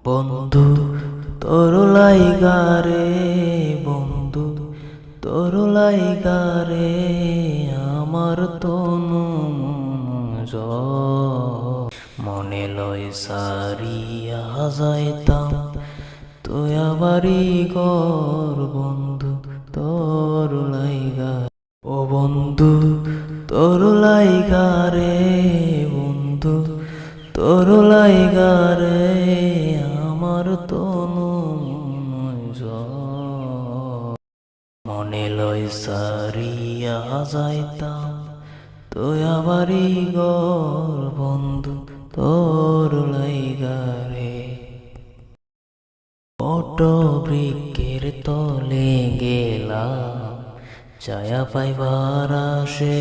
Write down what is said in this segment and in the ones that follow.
বন্ধু তোর লাইগারে, বন্ধু তোর লাইগারে আমার তনু মনে লয় সারিয়া যাইতাম তুই আবারই গর বন্ধু তোর লাইগা। ও বন্ধু তোর লাইগারে, বন্ধু তোর লাইগারে আমার তনু মনে লয় সারিয়া যাইতাম তুই আবারই গর বন্ধু তোর লাইগারে। বট বৃক্ষের তলে গেলাম ছায়া পাইবার আসে,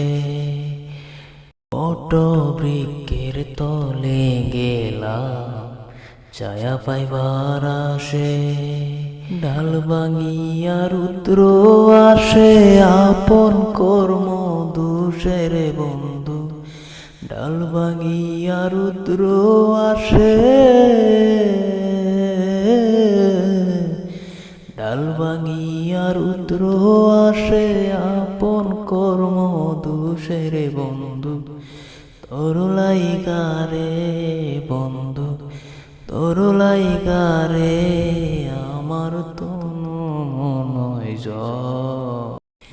বট বৃক্ষের তলে গেলাম ছায়া পাইবার আসে। ডাল ভাঙিয়া রুদ্র আসে আপন কর্ম দোষের বন্ধু, ডাল ভাঙিয়া রুদ্র আসে, ডাল ভাঙিয়া রুদ্র আসে আপন কর্ম দোষের বন্ধু তোর লাইগারে, বন্ধু তোর লাইগারে আমার তনু মনয়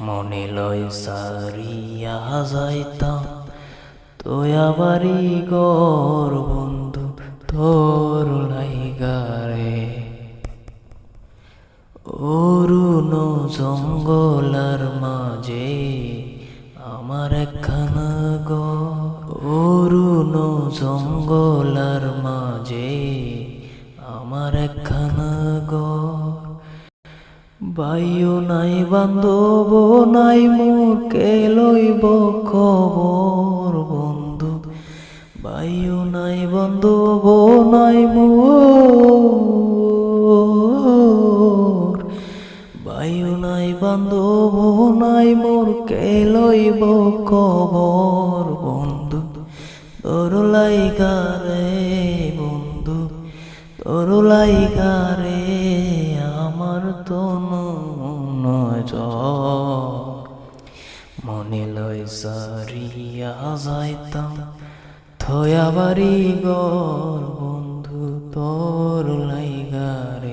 মনে লয় সারিয়া যাইতাম তুই আবারই গর বন্ধু তোর লাইগারে। অরুণ জঙ্গলার মাঝে আমার একখানা ঘর, অরুণ জঙ্গলার মাঝে আমার একখানা ঘর। বাইও নাই বান্ধব নাই মোকে লইব খবর বন্ধু, বাইও নাই বান্ধব নাই মোর, বাইও নাই বান্ধব নাই মোর কে লইব খবর বন্ধু তোর লাইগারে, বন্ধু তোর লাইগারে আমার তনু মনে লয় সারিয়া যাইতাম থয়া বাড়ি গর বন্ধু তোর লাইগারে।